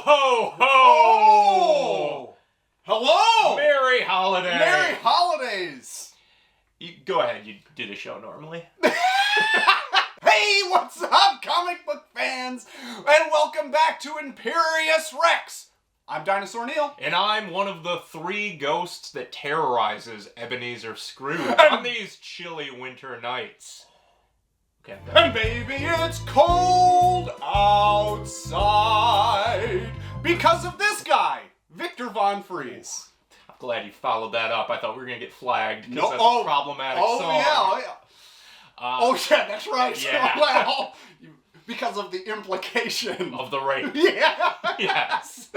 ho, ho! Oh! Hello! Merry holidays! Merry holidays! You go ahead, you do the show normally. Hey, what's up, comic book fans? And welcome back to IMPERIUS REX! I'm Dinosaur Neil. And I'm one of the three ghosts that terrorizes Ebenezer Scrooge on these chilly winter nights. Okay, And baby, it's cold outside because of this guy, Victor Von Fries. I'm glad you followed that up. I thought we were going to get flagged because No, that's a problematic song. Oh yeah, that's right. Yeah. Well, because of the implication. Of the rape. Yeah. Yes.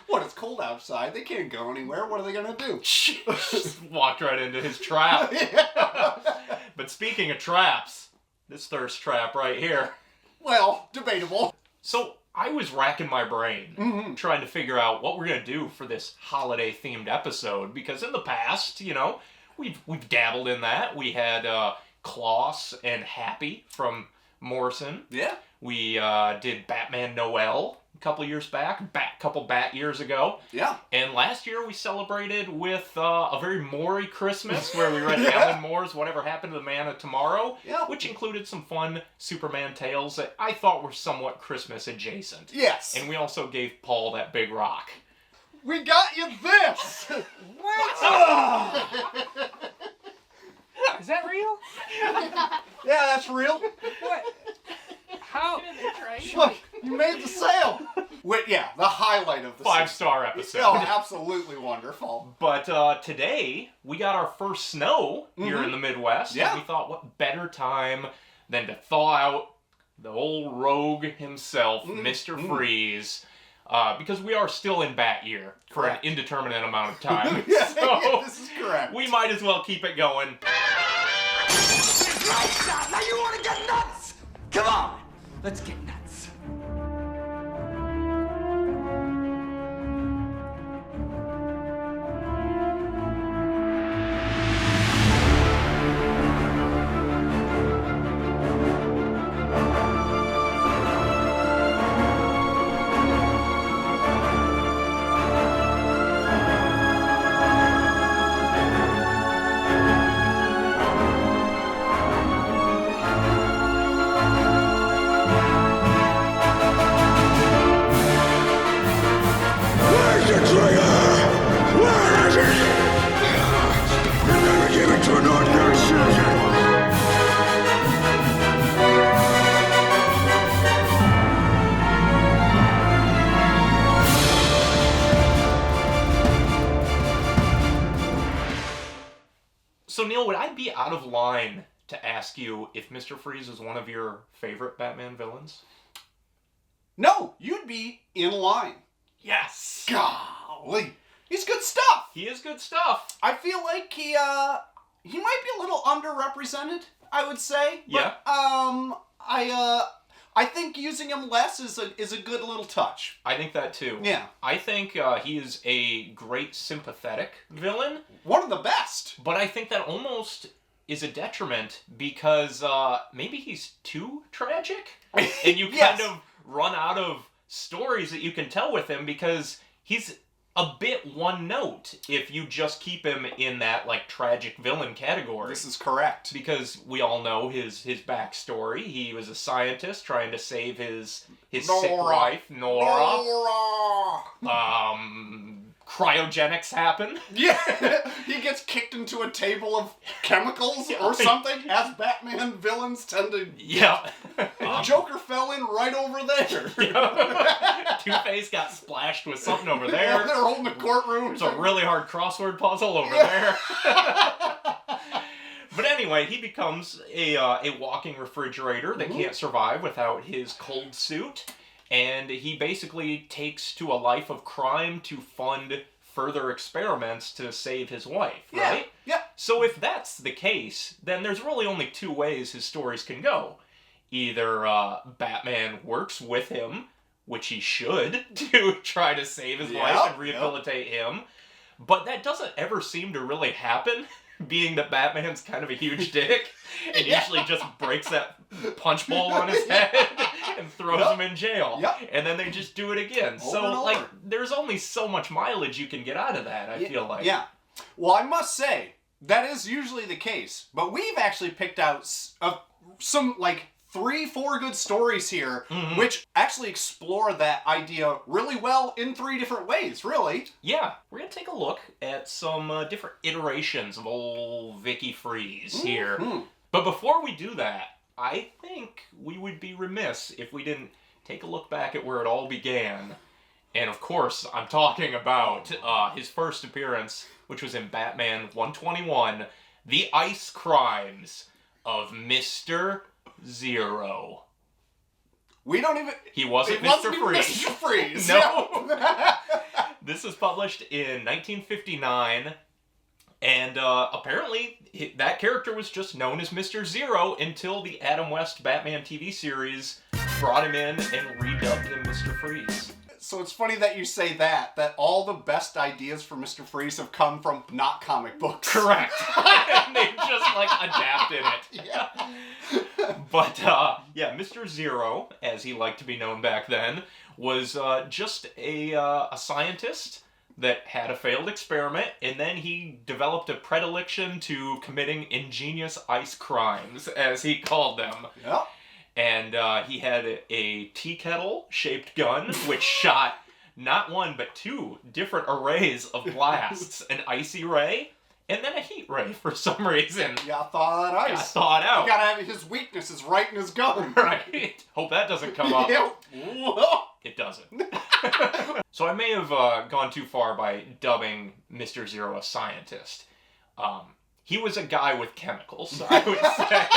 What, it's cold outside. They can't go anywhere. What are they going to do? Just walked right into his trap. Yeah. But speaking of traps, this thirst trap right here. Well, debatable. So I was racking my brain trying to figure out what we're going to do for this holiday-themed episode, because in the past, you know, we've dabbled in that. We had Klaus and Happy from Morrison. Yeah. We did Batman Noel a couple years back, couple bat years ago. Yeah. And last year we celebrated with a very Maury Christmas, where we read Alan Moore's Whatever Happened to the Man of Tomorrow, which included some fun Superman tales that I thought were somewhat Christmas adjacent. Yes. And we also gave Paul that big rock. We got you this! What? Is that real? Yeah, that's real. What? How? Look, you made the sale. Wait, yeah, the highlight of the 5-star episode. Oh, absolutely wonderful. But today, we got our first snow here in the Midwest. Yeah. And we thought, what better time than to thaw out the old rogue himself, Mr. Freeze. Because we are still in bat year for an indeterminate amount of time. Yeah, So this is correct. we might as well keep it going. Lights out! Now you want to get nuts? Come on, let's get nuts. So, Neil, would I be out of line to ask you if Mr. Freeze is one of your favorite Batman villains? No, you'd be in line. Yes! Golly. He's good stuff. He is good stuff. I feel like he might be a little underrepresented, I would say. Yeah. But, I think using him less is a good little touch. I think that too. Yeah. I think he is a great sympathetic villain, One of the best. but I think that almost is a detriment because maybe he's too tragic, and you Yes. kind of run out of stories that you can tell with him because he's a bit one note if you just keep him in that like tragic villain category. This is correct. Because we all know his backstory. He was a scientist trying to save his sick Nora. wife, Nora. Nora. Cryogenics happen. Yeah, he gets kicked into a table of chemicals or something, as Batman villains tend to. Yeah. Joker fell in right over there. Two-Face got splashed with something over Yeah, there. they're holding the courtroom. There's a really hard crossword puzzle over there. But anyway, he becomes a walking refrigerator that can't survive without his cold suit. And he basically takes to a life of crime to fund further experiments to save his wife, right? Yeah. So if that's the case, then there's really only two ways his stories can go. Either Batman works with him, which he should, to try to save his wife and rehabilitate him. But that doesn't ever seem to really happen, being that Batman's kind of a huge dick and usually just breaks that punch bowl on his head and throws him in jail. Yep. And then they just do it again. Over and like, over. there's only so much mileage you can get out of that, I feel like. Yeah. Well, I must say, that is usually the case. But we've actually picked out some, like, 3-4 good stories here, which actually explore that idea really well in 3 different ways, really. Yeah, we're going to take a look at some different iterations of old Vicky Freeze here. But before we do that, I think we would be remiss if we didn't take a look back at where it all began. And of course, I'm talking about his first appearance, which was in Batman 121, The Ice Crimes of Mr. Zero. We don't even... He wasn't It Mr. wasn't Freeze. Mr. Freeze. No. This was published in 1959, and apparently that character was just known as Mr. Zero until the Adam West Batman TV series brought him in and redubbed him Mr. Freeze. So it's funny that you say that all the best ideas for Mr. Freeze have come from not comic books. Correct. And they just, like, adapted it. Yeah. But, yeah, Mr. Zero, as he liked to be known back then, was just a scientist that had a failed experiment, and then he developed a predilection to committing ingenious ice crimes, as he called them. Yep. And he had a tea kettle-shaped gun, which shot not one, but 2 different arrays of blasts. An icy ray, and then a heat ray for some reason. Yeah, thaw that ice. Got thawed out. You gotta have his weaknesses right in his gun. Right. Hope that doesn't come up. Yeah. Whoa. It doesn't. So I may have gone too far by dubbing Mr. Zero a scientist. He was a guy with chemicals, I would say.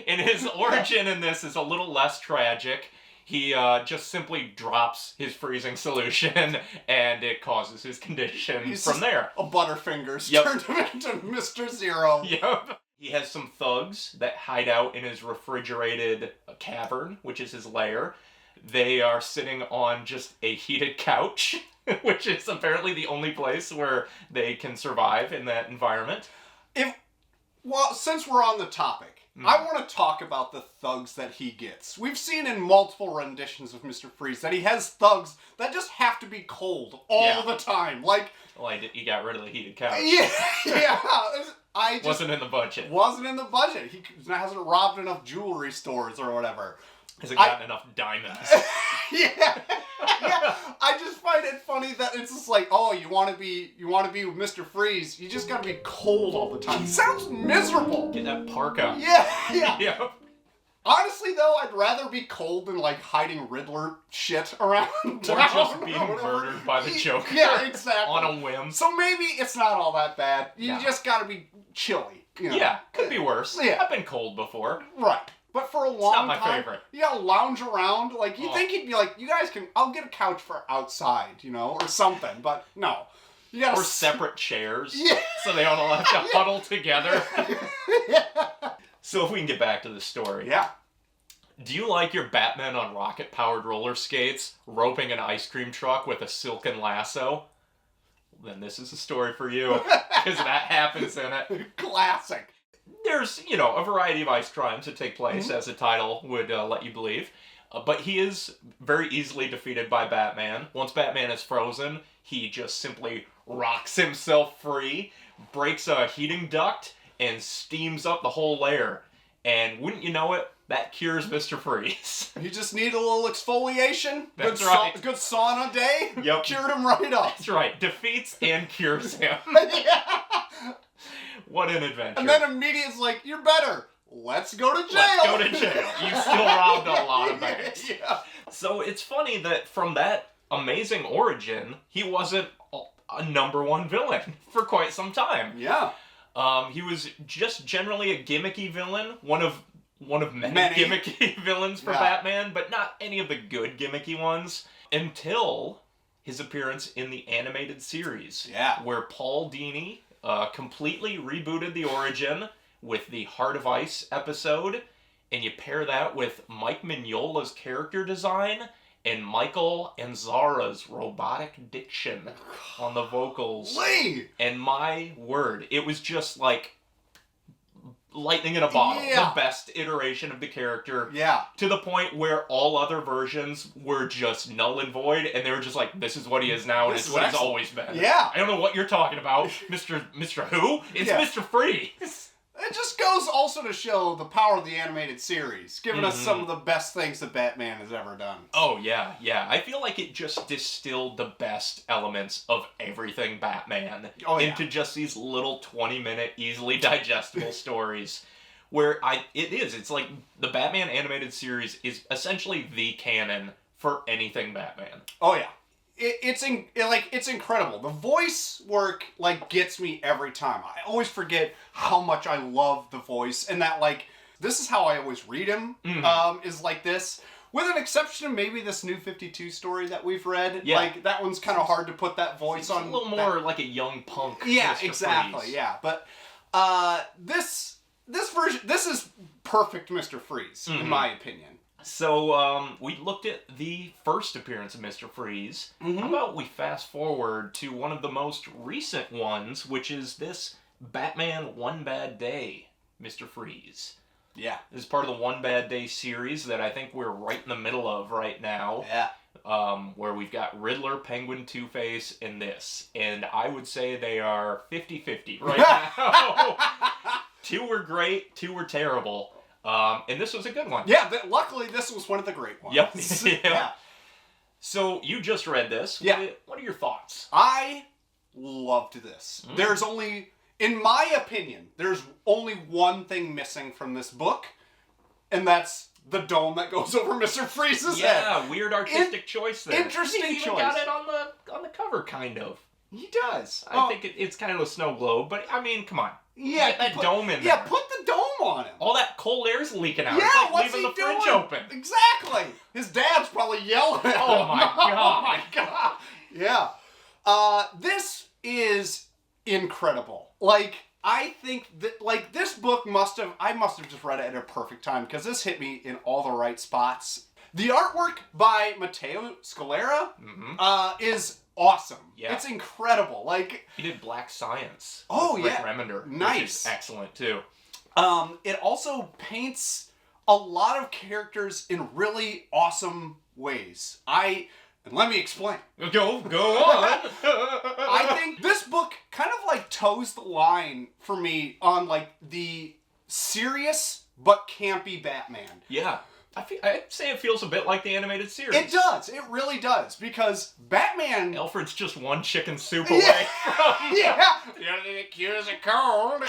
And his origin in this is a little less tragic. He just simply drops his freezing solution, and it causes his condition He's from there. A Butterfingers Yep. turned him into Mr. Zero. Yep. He has some thugs that hide out in his refrigerated cavern, which is his lair. They are sitting on just a heated couch, which is apparently the only place where they can survive in that environment. Well, since we're on the topic, I want to talk about the thugs that he gets. We've seen in multiple renditions of Mr. Freeze that he has thugs that just have to be cold all the time. Like he got rid of the heated couch. Yeah. Wasn't in the budget. Wasn't in the budget. He hasn't robbed enough jewelry stores or whatever. Hasn't gotten enough diamonds. Yeah. I just find it funny that it's just like, oh, you want to be with Mr. Freeze, you just gotta be cold all the time. It sounds miserable. Get that parka. Yeah. Yep. Honestly, though, I'd rather be cold than, like, hiding Riddler shit around. Or just being murdered by the Joker. Yeah, exactly. On a whim. So maybe it's not all that bad. You just gotta be chilly. You know? Yeah, could be worse. Yeah. I've been cold before. Right. But for a long time, not my favorite. You gotta lounge around. Like, you think he'd be like, you guys can, I'll get a couch for outside, you know, or something. But no. You gotta... Or separate chairs. Yeah. So they all have to huddle together. Yeah. So if we can get back to the story. Yeah. Do you like your Batman on rocket-powered roller skates roping an ice cream truck with a silken lasso? Then this is a story for you. Because that happens in it. Classic. There's, a variety of ice crimes that take place, as the title would let you believe. But he is very easily defeated by Batman. Once Batman is frozen, he just simply rocks himself free, breaks a heating duct, and steams up the whole lair. And wouldn't you know it, that cures Mr. Freeze. You just need a little exfoliation. That's right. Good sauna day. Yep. Cured him right up. That's right. Defeats and cures him. Yeah. What an adventure. And then immediately it's like, you're better. Let's go to jail. Let's go to jail. You still robbed a lot of banks. Yeah. So it's funny that from that amazing origin, he wasn't a number one villain for quite some time. Yeah. He was just generally a gimmicky villain, one of many gimmicky villains for Batman, but not any of the good gimmicky ones, until his appearance in the animated series. Yeah. Where Paul Dini completely rebooted the origin with the Heart of Ice episode, and you pair that with Mike Mignola's character design and Michael Anzara's robotic diction on the vocals. Lee! And my word, it was just like lightning in a bottle. Yeah. The best iteration of the character. Yeah. To the point where all other versions were just null and void, and they were just like, this is what he is now, and This it's is what he's excellent. always been. Yeah. I don't know what you're talking about. Mr. Who? It's Yeah. Mr. Freeze. It just goes also to show the power of the animated series, giving us some of the best things that Batman has ever done. Oh, yeah, yeah. I feel like it just distilled the best elements of everything Batman into just these little 20-minute, easily digestible stories. Where it's like the Batman animated series is essentially the canon for anything Batman. Oh, yeah. It's incredible. The voice work gets me every time. I always forget how much I love the voice, and that this is how I always read him. Is like this, with an exception of maybe this New 52 story that we've read. Yeah. That one's kind of hard to put that voice on. A little more like a young punk. Yeah, Mr. exactly. Freeze. Yeah, but this version, this is perfect Mr. Freeze in my opinion. So, we looked at the first appearance of Mr. Freeze. How about we fast forward to one of the most recent ones, which is this Batman One Bad Day, Mr. Freeze. Yeah. This is part of the One Bad Day series that I think we're right in the middle of right now. Yeah. Where we've got Riddler, Penguin, Two-Face, and this. And I would say they are 50-50 right now. 2 were great, 2 were terrible. And this was a good one. Yeah, luckily this was one of the great ones. Yep. Yeah. So, you just read this. Yeah. What are your thoughts? I loved this. There's only, in my opinion, there's only one thing missing from this book, and that's the dome that goes over Mr. Freeze's head. Yeah, weird artistic choice there. Interesting he even choice. got it on the cover, kind of. He does. I think it's kind of a snow globe, but I mean, come on. Yeah, Get that dome in there. Yeah, put the dome on him. All that cold air's leaking out. Yeah, It's like what's leaving he the fridge doing? open. Exactly. His dad's probably yelling at him. Oh my god. Oh my god. Yeah. This is incredible. I think that this book I must have just read it at a perfect time because this hit me in all the right spots. The artwork by Matteo Scalera is awesome. Yeah. It's incredible. He did Black Science. Oh, with Rick yeah. Remender. Nice. Which is excellent, too. It also paints a lot of characters in really awesome ways. And let me explain. Go on. I think this book kind of toes the line for me on the serious but campy Batman. Yeah. I'd say it feels a bit like the animated series. It does. It really does. Because Batman... Alfred's just one chicken soup away from... Yeah. The cure's a cold.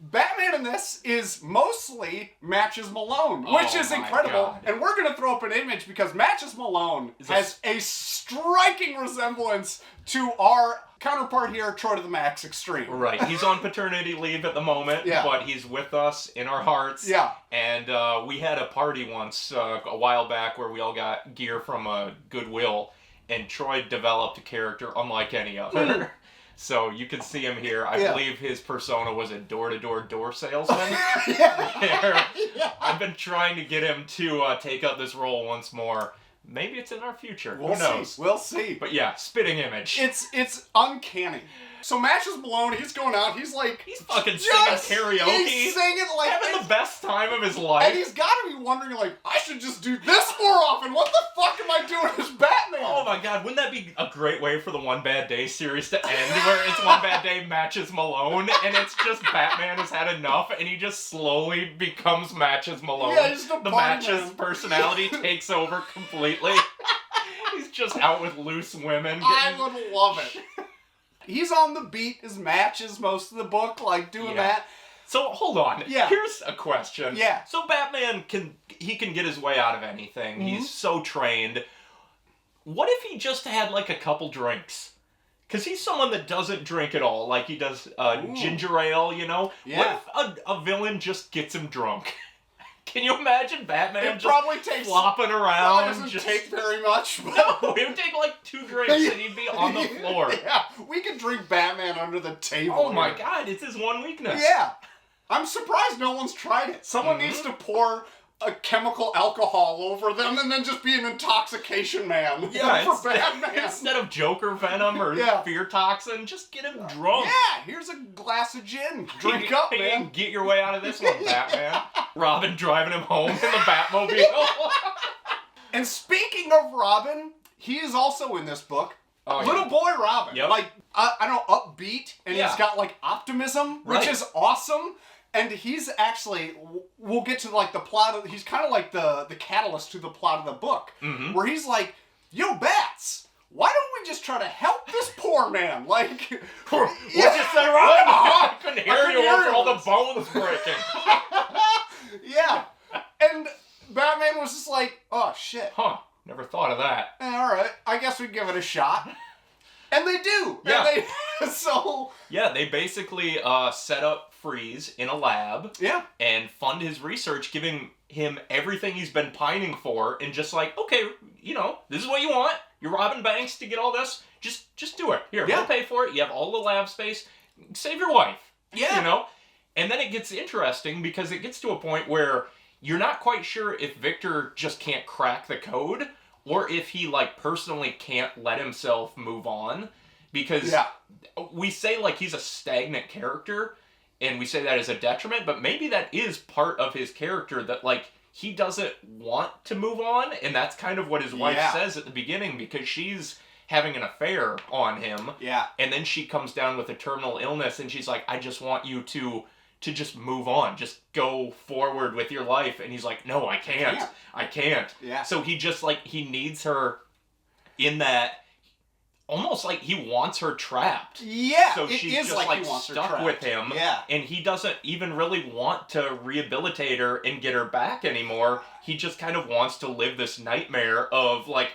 Batman in this is mostly Matches Malone, which is my incredible. God. And we're going to throw up an image because Matches Malone has a striking resemblance to our counterpart here, Troy to the Max Extreme. Right. He's on paternity leave at the moment, but he's with us in our hearts. Yeah. And we had a party once a while back where we all got gear from Goodwill, and Troy developed a character unlike any other. So you can see him here. I believe his persona was a door-to-door door salesman. I've been trying to get him to take up this role once more. Maybe it's in our future. Who knows? See. We'll see. But yeah, spitting image. It's uncanny. So Matches Malone, he's going out, he's fucking singing karaoke. He's singing having the best time of his life. And he's got to be wondering, I should just do this more often. What the fuck am I doing as Batman? Oh my god, wouldn't that be a great way for the One Bad Day series to end, where it's One Bad Day Matches Malone, and it's just Batman has had enough, and he just slowly becomes Matches Malone. Yeah, he's the Matches personality takes over completely. He's just out with loose women. I would love it. He's on the beat as Matches most of the book, doing that. So, hold on. Yeah. Here's a question. Yeah. So Batman can get his way out of anything. He's so trained. What if he just had, a couple drinks? Because he's someone that doesn't drink at all. He does ginger ale, Yeah. What if a villain just gets him drunk? Can you imagine Batman flopping around? It doesn't take very much. No, it would take 2 drinks and he'd be on the floor. Yeah, we could drink Batman under the table. Oh my god, it's his one weakness. Yeah. I'm surprised no one's tried it. Someone needs to pour a chemical alcohol over them and then just be an intoxication man. Yeah, for Batman. Instead of Joker venom or fear toxin, just get him drunk. Yeah, here's a glass of gin. Drink up, man. Get your way out of this one, Batman. Robin driving him home in the Batmobile. And speaking of Robin, he is also in this book. Little boy Robin. Yep. Like, I don't know, upbeat, and he's got, like, optimism, which is awesome. And he's actually, we'll get to, like, the plot of, he's kind of like the catalyst to the plot of the book. Where he's like, yo, Bats, why don't we just try to help this poor man? Like, what you said, Robin? I couldn't hear you over all the bones breaking. Yeah. And Batman was just like, oh, shit. Huh. Never thought of that. All right. I guess we'd give it a shot. And they do. Yeah. And they basically set up Freeze in a lab. Yeah. And fund his research, giving him everything he's been pining for, and just like, okay, you know, this is what you want. You're robbing banks to get all this. Just do it. Here, we'll pay for it. You have all the lab space. Save your wife. Yeah. You know? And then it gets interesting because it gets to a point where you're not quite sure if Victor just can't crack the code or if he, like, personally can't let himself move on. Because we say, like, he's a stagnant character, and we say that as a detriment, but maybe that is part of his character, that, like, he doesn't want to move on, and that's kind of what his wife says at the beginning, because she's having an affair on him. Yeah. And then she comes down with a terminal illness, and she's like, I just want you to just move on. Just go forward with your life. And he's like, no, I can't. Yeah. So he just, like, he needs her in that, almost like he wants her trapped. Yeah. So she's just, like stuck with him. Yeah. And he doesn't even really want to rehabilitate her and get her back anymore. He just kind of wants to live this nightmare of, like,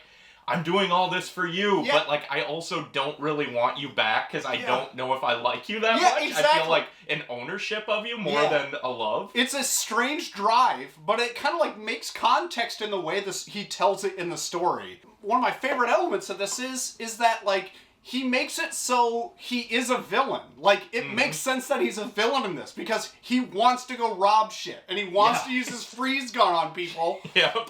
I'm doing all this for you, but, like, I also don't really want you back because I don't know if I like you that much. Exactly. I feel like an ownership of you more than a love. It's a strange drive, but it kind of, like, makes context in the way he tells it in the story. One of my favorite elements of this is that, like, he makes it so he is a villain. Like, it makes sense that he's a villain in this because he wants to go rob shit and he wants to use his freeze gun on people.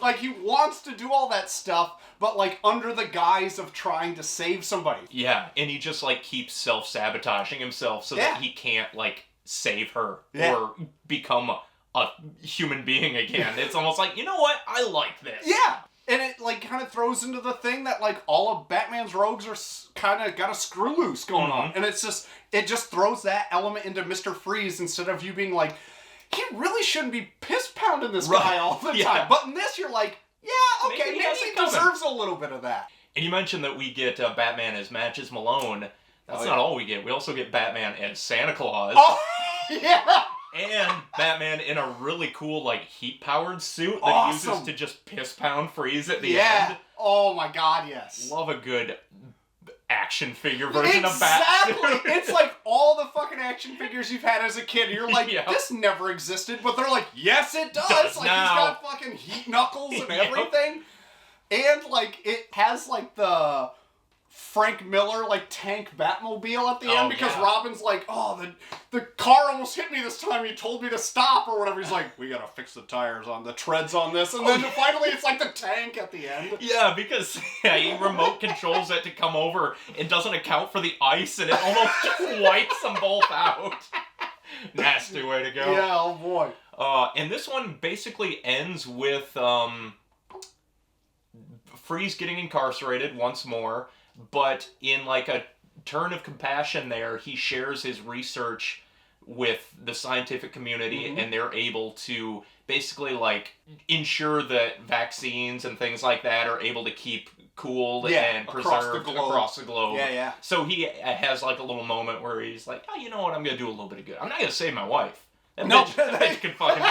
Like, he wants to do all that stuff, but, like, under the guise of trying to save somebody. Yeah, and he just, like, keeps self-sabotaging himself so that he can't, like, save her or become a human being again. It's almost like, you know what? I like this. Yeah. And it, like, kind of throws into the thing that, like, all of Batman's rogues are kind of got a screw loose going on. And it just throws that element into Mr. Freeze instead of you being like, he really shouldn't be piss-pounding this guy all the time. But in this, you're like, yeah, okay, maybe he deserves a little bit of that. And you mentioned that we get Batman as Matches Malone. That's not all we get. We also get Batman as Santa Claus. Oh, yeah! And Batman in a really cool, like, heat-powered suit that he uses to just piss-pound Freeze at the end. Oh my god, yes. Love a good action figure version of Batman. Exactly! It's like all the fucking action figures you've had as a kid. You're like, this never existed. But they're like, yes, it does! Like, now. He's got fucking heat knuckles and everything. And, like, it has, like, the Frank Miller, like, tank Batmobile at the end because Robin's like, oh, the car almost hit me this time. He told me to stop or whatever. He's like, we gotta fix the tires on the treads on this. And then finally it's like the tank at the end. Yeah, because he remote controls it to come over and doesn't account for the ice and it almost just wipes them both out. Nasty way to go. Yeah, oh boy. And this one basically ends with Freeze getting incarcerated once more. But in, like, a turn of compassion there, he shares his research with the scientific community, and they're able to basically, like, ensure that vaccines and things like that are able to keep cool and preserved across the globe. Yeah, yeah. So he has, like, a little moment where he's like, oh, you know what, I'm going to do a little bit of good. I'm not going to save my wife. That bitch can fucking...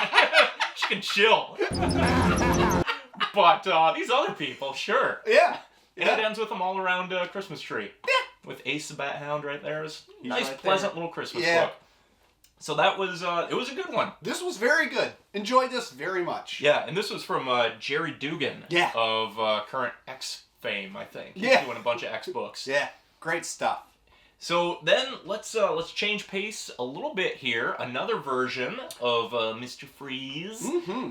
she can chill. But these other people, sure. Yeah. And it ends with them all around a Christmas tree. Yeah. With Ace the Bat Hound right there. Nice, pleasant little Christmas book. So that was, it was a good one. This was very good. Enjoyed this very much. Yeah, and this was from Jerry Dugan of current X fame, I think. He's doing a bunch of X books. Yeah, great stuff. So then let's change pace a little bit here. Another version of Mr. Freeze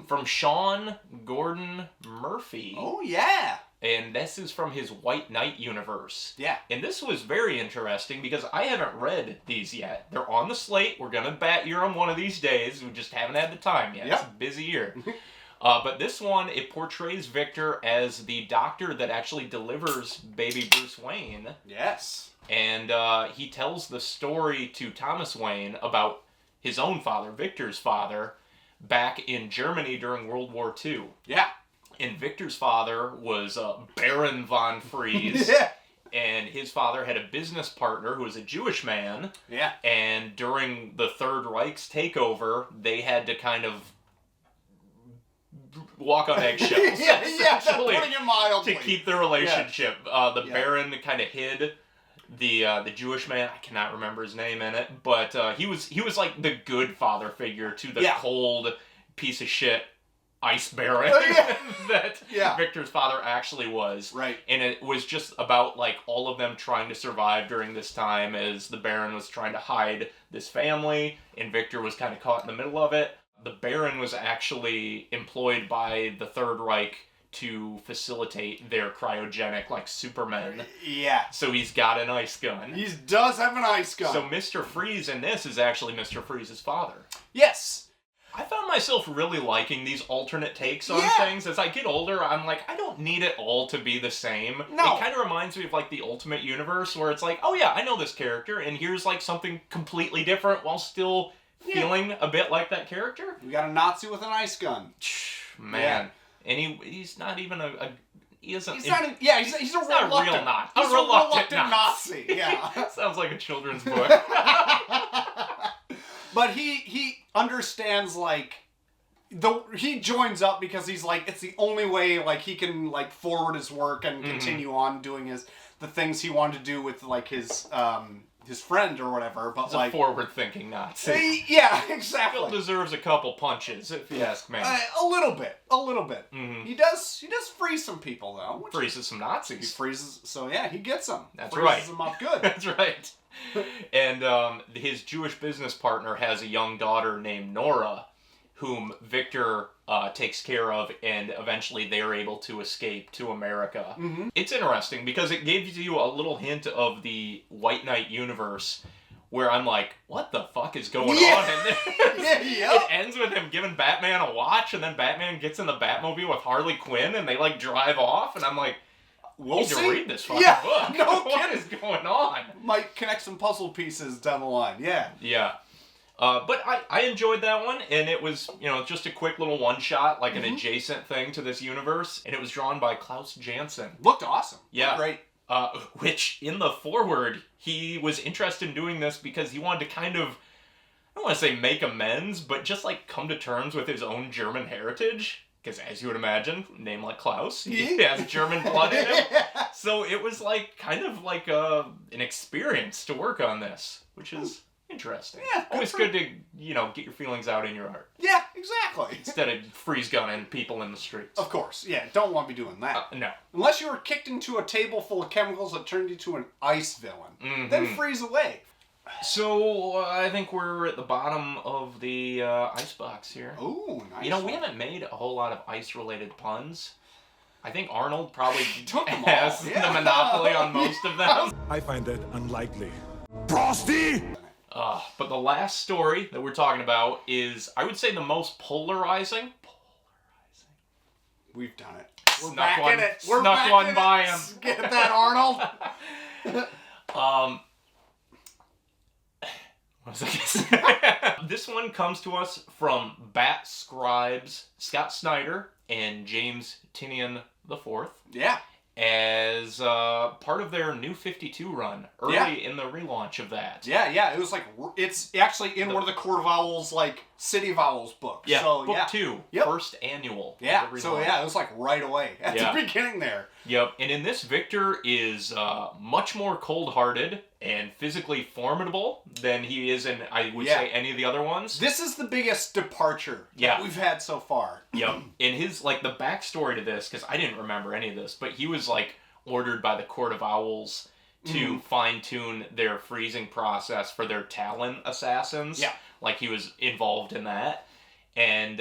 from Sean Gordon Murphy. Oh yeah. And this is from his White Knight universe. Yeah. And this was very interesting because I haven't read these yet. They're on the slate. We're going to bat year them one of these days. We just haven't had the time yet. It's a busy year. But this one, it portrays Victor as the doctor that actually delivers baby Bruce Wayne. Yes. And he tells the story to Thomas Wayne about his own father, Victor's father, back in Germany during World War II. Yeah. And Victor's father was Baron von Freeze. Yeah. And his father had a business partner who was a Jewish man. Yeah. And during the Third Reich's takeover, they had to kind of walk on eggshells. yeah, putting it mildly. To keep the relationship. The Yeah. Baron kind of hid the Jewish man. I cannot remember his name in it, but he was like the good father figure to the cold piece of shit ice baron that Victor's father actually was. Right. And it was just about like all of them trying to survive during this time as the Baron was trying to hide this family and Victor was kind of caught in the middle of it. The Baron was actually employed by the Third Reich to facilitate their cryogenic, like, Superman. Yeah. So he's got an ice gun. He does have an ice gun. So Mr. Freeze in this is actually Mr. Freeze's father. Yes. I found myself really liking these alternate takes on things. As I get older, I'm like, I don't need it all to be the same. No. It kind of reminds me of, like, the Ultimate Universe, where it's like, oh yeah, I know this character, and here's, like, something completely different while still feeling a bit like that character. We got a Nazi with an ice gun. Man. And he's not even he's a reluctant Nazi. He's a reluctant Nazi. Yeah. Sounds like a children's book. But he understands, like, he joins up because he's like, it's the only way, like, he can, like, forward his work and continue on doing the things he wanted to do with, like, his friend or whatever. But he's like, a forward-thinking Nazi. Yeah, exactly. Still deserves a couple punches, if you ask me. A little bit. Mm-hmm. He does freeze some people, though. Freezes some Nazis. He freezes, so yeah, he gets them. That's freezes right. them up good. That's right. And his Jewish business partner has a young daughter named Nora, whom Victor takes care of, and eventually they're able to escape to America. Mm-hmm. It's interesting because it gives you a little hint of the White Knight universe, where I'm like, what the fuck is going on in this? It ends with him giving Batman a watch, and then Batman gets in the Batmobile with Harley Quinn, and they like drive off, and I'm like, we'll need to read this fucking book. No what is going on? Might connect some puzzle pieces down the line. Yeah. Yeah. But I enjoyed that one, and it was, just a quick little one-shot, like an adjacent thing to this universe, and it was drawn by Klaus Janson. Looked awesome. Yeah. Looked great. Which, in the foreword, he was interested in doing this because he wanted to kind of, I don't want to say make amends, but just, like, come to terms with his own German heritage. Because, as you would imagine, a name like Klaus, he has German blood in him. So it was, like, kind of like an experience to work on this, which is interesting. Yeah. Always good to, get your feelings out in your art. Yeah, exactly. Instead of freeze gunning people in the streets. Of course. Yeah, don't want to be doing that. No. Unless you were kicked into a table full of chemicals that turned you to an ice villain. Then freeze away. So, I think we're at the bottom of the icebox here. Ooh, nice. We haven't made a whole lot of ice-related puns. I think Arnold probably took them has all. the monopoly on most of them. I find that unlikely. Frosty! But the last story that we're talking about is, I would say, the most polarizing. We've done it. We're back in it. We're back one by him. Get that, Arnold? What was I gonna say? This one comes to us from Bat Scribes Scott Snyder and James Tinian IV. Yeah. As part of their New 52 run, early in the relaunch of that. Yeah. It was like, it's actually in one of the Court of Owls, like, City of Owls books. Yeah, so, book 2, first annual. Yeah, so it was like right away at the beginning there. Yep, and in this, Victor is much more cold-hearted and physically formidable than he is in, I would say, any of the other ones. This is the biggest departure that we've had so far. Yep, and his, like, the backstory to this, because I didn't remember any of this, but he was, like, ordered by the Court of Owls to fine-tune their freezing process for their Talon assassins. Yeah. Like, he was involved in that. And,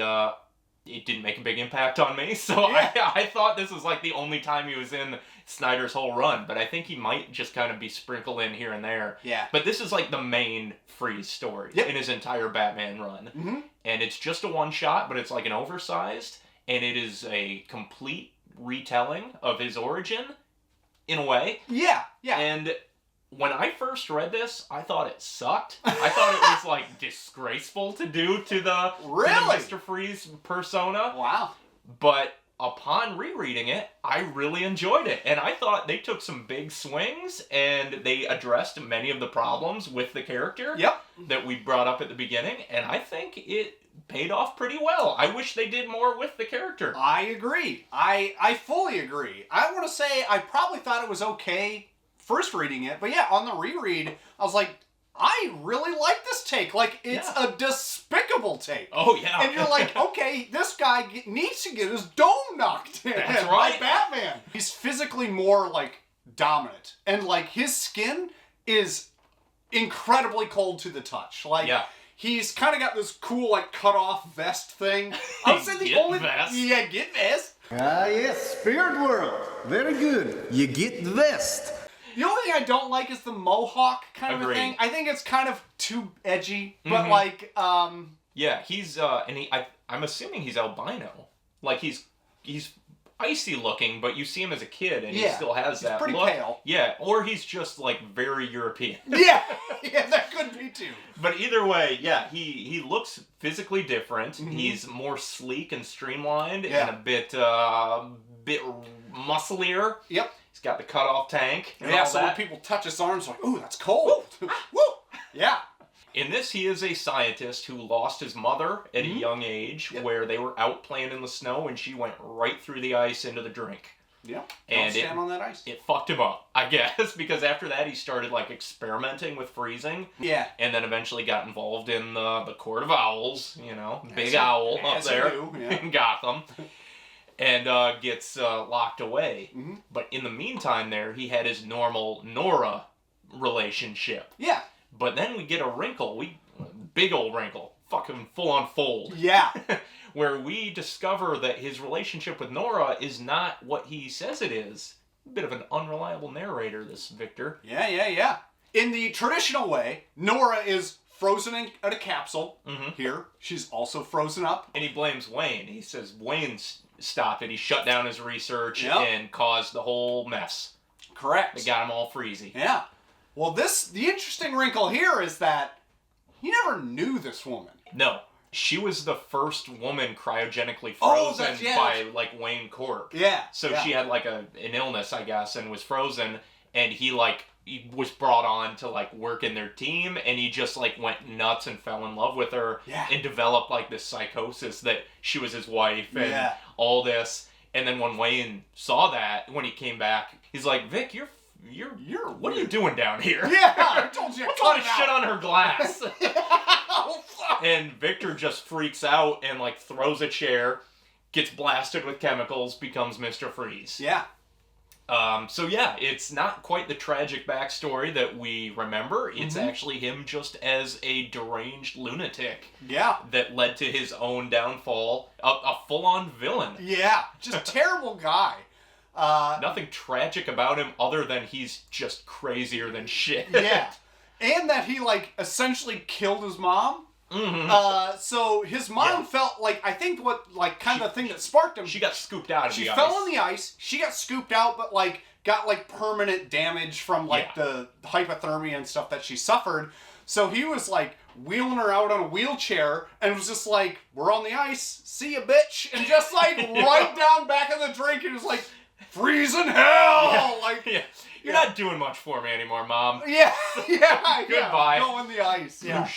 it didn't make a big impact on me, so I thought this was, like, the only time he was in Snyder's whole run, but I think he might just kind of be sprinkled in here and there. Yeah. But this is, like, the main Freeze story in his entire Batman run. Mm-hmm. And it's just a one-shot, but it's, like, an oversized, and it is a complete retelling of his origin, in a way. Yeah, yeah. And when I first read this, I thought it sucked. I thought it was, like, disgraceful to do to the Mr. Freeze persona. Wow. But upon rereading it, I really enjoyed it. And I thought they took some big swings, and they addressed many of the problems with the character that we brought up at the beginning. And I think it paid off pretty well. I wish they did more with the character. I agree. I fully agree. I want to say I probably thought it was okay first reading it, but yeah, on the reread, I was like, I really like this take. Like, it's a despicable take. Oh, yeah. And you're like, okay, this guy needs to get his dome knocked in by Batman. He's physically more, like, dominant. And, like, his skin is incredibly cold to the touch. Like, he's kind of got this cool, like, cut-off vest thing. I would say the only... vest. Yeah, get vest. Ah, yes, Spirit World. Very good. You get the vest. The only thing I don't like is the mohawk kind of a thing. I think it's kind of too edgy, but like, yeah, he's and I'm assuming he's albino. Like he's icy looking, but you see him as a kid and he still has that pretty look. Pale. Yeah, or he's just like very European. Yeah, that could be too. But either way, yeah, he looks physically different. He's more sleek and streamlined and a bit musclier. Yep. He's got the cut-off tank. And yeah, all so that. when people touch his arms, like, ooh, that's cold. Woo! Yeah. In this, he is a scientist who lost his mother at a young age, where they were out playing in the snow, and she went right through the ice into the drink. Yep. And Don't stand on that ice. It fucked him up, I guess, because after that he started like experimenting with freezing. Yeah. And then eventually got involved in the Court of Owls, you know, Big Owl up there in Gotham. And gets locked away. But in the meantime there, he had his normal Nora relationship. Yeah. But then we get a wrinkle, big old wrinkle, fucking full-on fold. Yeah. Where we discover that his relationship with Nora is not what he says it is. A bit of an unreliable narrator, this Victor. Yeah. In the traditional way, Nora is frozen in a capsule. Here, she's also frozen up. And he blames Wayne. He says Wayne stopped it. He shut down his research and caused the whole mess. Correct. They got him all freezy. Yeah. Well, the interesting wrinkle here is that he never knew this woman. No. She was the first woman cryogenically frozen by, like, Wayne Corp. Yeah. So she had, like, an illness, I guess, and was frozen, and he was brought on to, like, work in their team, and he just, like, went nuts and fell in love with her and developed, like, this psychosis that she was his wife and all this. And then when Wayne saw that, when he came back, he's like, Vic, you're what are you doing down here? Yeah, I told you. What's all this shit on her glass? And Victor just freaks out and like throws a chair, gets blasted with chemicals, becomes Mr. Freeze. Yeah. So yeah, it's not quite the tragic backstory that we remember. It's actually him just as a deranged lunatic. Yeah. That led to his own downfall. A full-on villain. Yeah. Just terrible guy. Nothing tragic about him other than he's just crazier than shit. Yeah. And that he, like, essentially killed his mom. So his mom felt like, I think what, like, kind of the thing that sparked him. She got scooped out of the ice. She fell in the ice. She got scooped out, but, like, got, like, permanent damage from, like, the hypothermia and stuff that she suffered. So he was, like, wheeling her out on a wheelchair and was just like, we're on the ice. See ya, bitch. And just, like, right down back in the drink. And was like, freezing hell! You're not doing much for me anymore, Mom. Goodbye. Go in the ice. Yeah.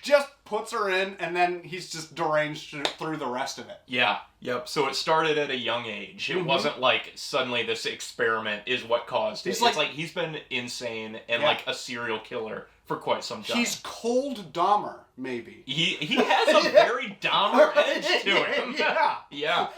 Just puts her in, and then he's just deranged through the rest of it. Yeah. Yep. So it started at a young age. It wasn't like suddenly this experiment is what caused it. It's like he's been insane and like a serial killer for quite some time. He's cold Dahmer, maybe. He has a very Dahmer edge to him. Yeah. Yeah.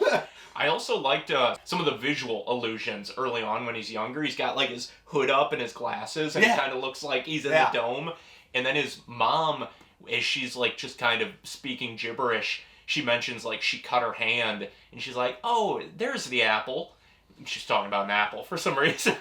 I also liked some of the visual illusions early on when he's younger. He's got like his hood up and his glasses, and he kind of looks like he's in the dome. And then his mom, as she's like just kind of speaking gibberish, she mentions like she cut her hand, and she's like, "Oh, there's the apple." And she's talking about an apple for some reason.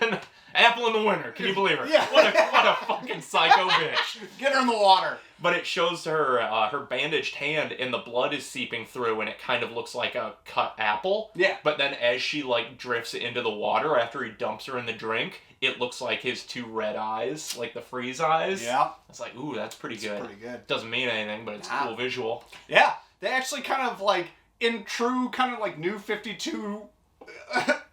Apple in the winter. Can you believe her? Yeah. What a fucking psycho bitch. Get her in the water. But it shows her her bandaged hand, and the blood is seeping through, and it kind of looks like a cut apple. Yeah. But then as she like drifts into the water after he dumps her in the drink, it looks like his two red eyes, like the freeze eyes. Yeah. It's like, ooh, that's pretty good. Pretty good. Doesn't mean anything, but it's a cool visual. Yeah. They actually kind of like, in true kind of like New 52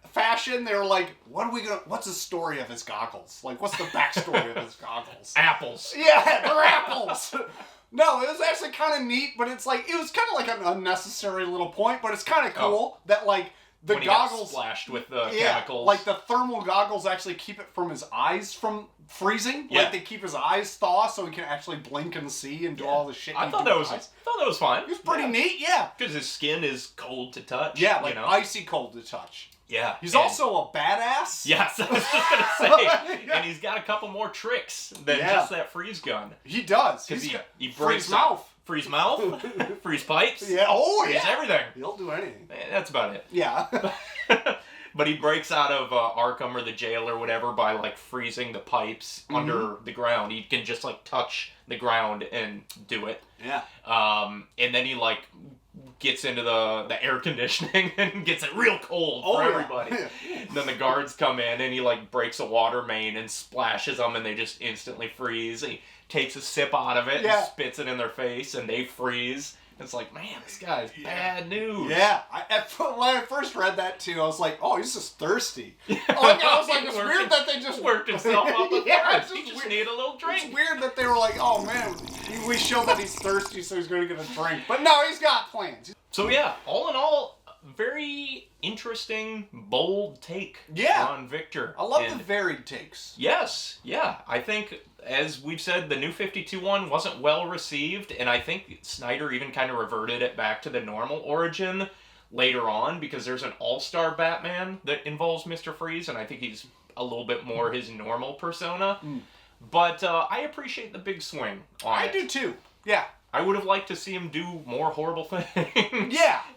fashion, they were like, what's the story of his goggles? Like, what's the backstory of his goggles? Apples. Yeah, they're apples. No, it was actually kind of neat, but it's like, it was kind of like an unnecessary little point, but it's kind of cool that like the when he goggles got splashed with the chemicals. Like the thermal goggles actually keep it from his eyes from freezing. Yeah. Like they keep his eyes thaw so he can actually blink and see and do all the shit. I thought that was fine. It was pretty neat, yeah. Because his skin is cold to touch. Yeah, like you know? icy cold to touch. Yeah. He's also a badass. Yes, I was just gonna say. And he's got a couple more tricks than just that freeze gun. He does. Because he breaks freeze mouth. Freeze mouth. Freeze pipes. Yeah. Oh, freeze everything. He'll do anything. That's about it. Yeah. But he breaks out of Arkham or the jail or whatever by like freezing the pipes under the ground. He can just like touch the ground and do it. Yeah. And then he like gets into the air conditioning and gets it real cold for everybody. Then the guards come in and he like breaks a water main and splashes them and they just instantly freeze. He takes a sip out of it and spits it in their face and they freeze. It's like, man, this guy's bad news. Yeah. When I first read that too, I was like, oh, he's just thirsty. I was like, it's weird that they just worked himself up with thirst. He just needed a little drink. It's weird that they were like, oh man, we showed that he's thirsty, so he's going to get a drink. But no, he's got plans. So yeah, all in all, very interesting, bold take on Victor. I love the varied takes. Yes, yeah. I think, as we've said, the New 52 one wasn't well received, and I think Snyder even kind of reverted it back to the normal origin later on, because there's an all-star Batman that involves Mr. Freeze, and I think he's a little bit more his normal persona. But I appreciate the big swing on it. I do too. Yeah. I would have liked to see him do more horrible things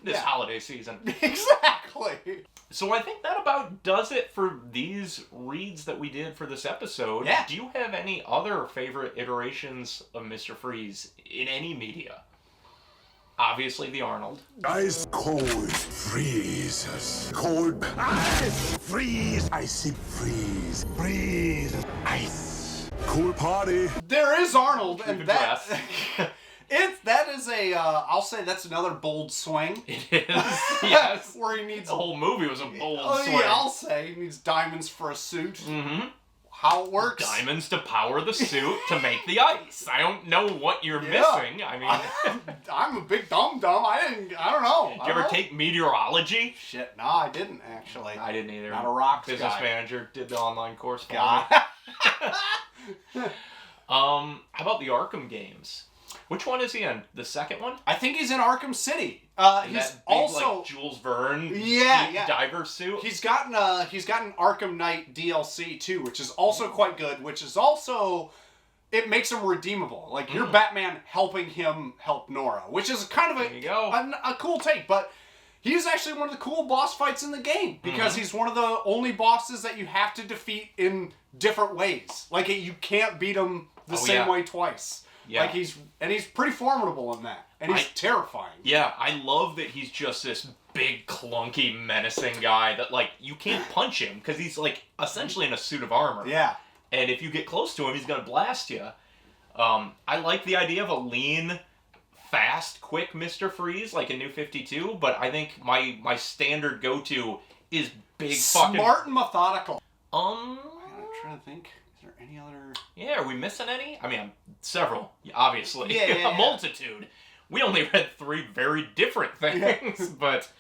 this holiday season. Exactly. So I think that about does it for these reads that we did for this episode. Yeah. Do you have any other favorite iterations of Mr. Freeze in any media? Obviously the Arnold. Ice cold freezes. Cold ice freeze. Icy freeze. Freeze. Ice. Cool party. There is Arnold, and that... Yes. That is a, I'll say that's another bold swing. It is, yes. Where he needs... The whole movie was a bold swing. Yeah, I'll say. He needs diamonds for a suit. Mm-hmm. How it works. Diamonds to power the suit to make the ice. I don't know what you're missing. I mean... I'm a big dum-dum. I don't know. Did you ever take meteorology? Shit, no, I didn't, actually. I didn't either. Not a rocks Business guy. manager did the online course for me. God. How about the Arkham games? Which one is he in? The second one? I think he's in Arkham City. In He's that big, also like, Jules Verne diver suit. He's gotten Arkham Knight DLC too, which is also quite good. Which is also, it makes him redeemable. Like you're Batman helping him help Nora, which is kind of a cool take. But he's actually one of the cool boss fights in the game because he's one of the only bosses that you have to defeat in different ways. Like you can't beat him the same way twice. Yeah. Like he's pretty formidable in that. And he's terrifying. Yeah, I love that he's just this big, clunky, menacing guy that, like, you can't punch him because he's, like, essentially in a suit of armor. Yeah. And if you get close to him, he's going to blast you. I like the idea of a lean, fast, quick Mr. Freeze, like in New 52, but I think my standard go-to is big fucking... Smart and methodical. I'm trying to think. Is there any other... Yeah, are we missing any? I mean, several, obviously. Yeah. A multitude. We only read 3 very different things, but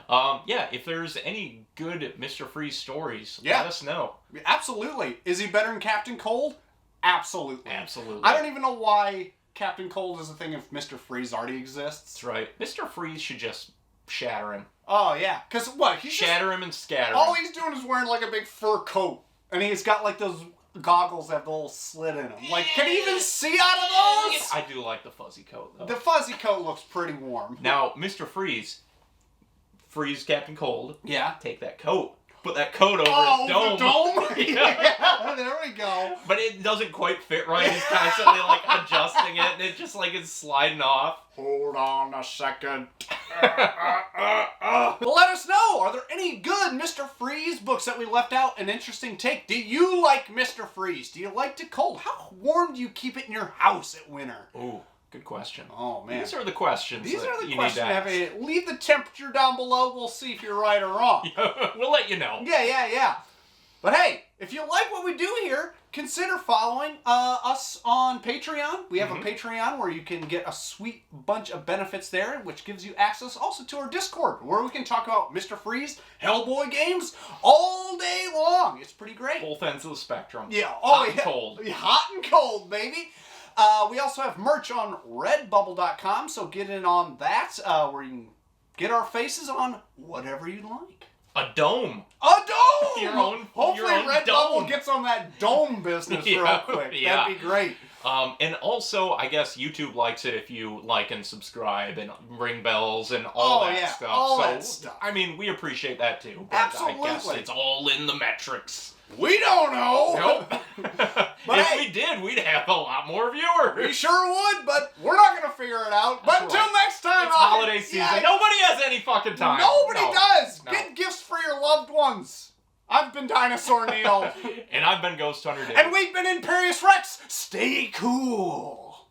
if there's any good Mr. Freeze stories, let us know. Absolutely. Is he better than Captain Cold? Absolutely. Absolutely. I don't even know why Captain Cold is a thing if Mr. Freeze already exists. That's right. Mr. Freeze should just shatter him. Oh, yeah. Because what? He's shatter him and scatter all him. he's doing is wearing like a big fur coat. And he's got like those goggles that have the little slit in them. Like, can he even see out of those? I do like the fuzzy coat, though. The fuzzy coat looks pretty warm. Now, Mr. Freeze, freeze Captain Cold. Yeah. Take that coat. Put that coat over his dome. The dome? Yeah. Yeah, there we go. But it doesn't quite fit right. He's constantly like adjusting it, and it just like is sliding off. Hold on a second. Well, let us know. Are there any good Mr. Freeze books that we left out? An interesting take. Do you like Mr. Freeze? Do you like it cold? How warm do you keep it in your house at winter? Ooh, good question. Oh, man. These are the questions. These are the you questions. Need to ask. Leave the temperature down below. We'll see if you're right or wrong. We'll let you know. Yeah. But hey, if you like what we do here, consider following us on Patreon. We have a Patreon where you can get a sweet bunch of benefits there, which gives you access also to our Discord, where we can talk about Mr. Freeze, Hellboy games all day long. It's pretty great. Both ends of the spectrum. Yeah. Hot and cold. Hot and cold, baby. We also have merch on redbubble.com, so get in on that, where you can get our faces on whatever you like. A dome. A dome! Hopefully your own Redbubble dome. gets on that dome business real quick. Yeah. That'd be great. And also, I guess YouTube likes it if you like and subscribe and ring bells and all that stuff. All that stuff. I mean, we appreciate that too. But Absolutely. I guess it's all in the metrics. We don't know. Nope. But if hey, we did, we'd have a lot more viewers. we sure would, but we're not going to figure it out. But That's until right. next time. It's holiday season. Yeah, Nobody has any fucking time. Nobody No. does. No. Get gifts for your loved ones. I've been Dinosaur Neil. And I've been Ghost Hunter Dave. And we've been Imperius Rex. Stay cool.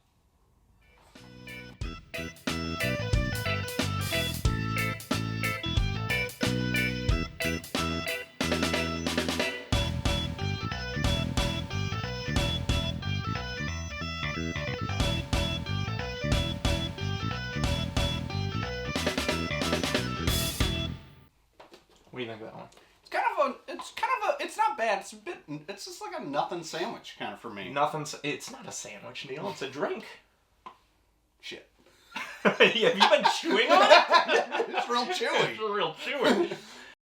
What do you think of that one? It's not bad. It's just like a nothing sandwich kind of for me. It's not a sandwich, Neil. It's a drink. Shit. Have you been chewing on it? It's real chewy. It's real chewy.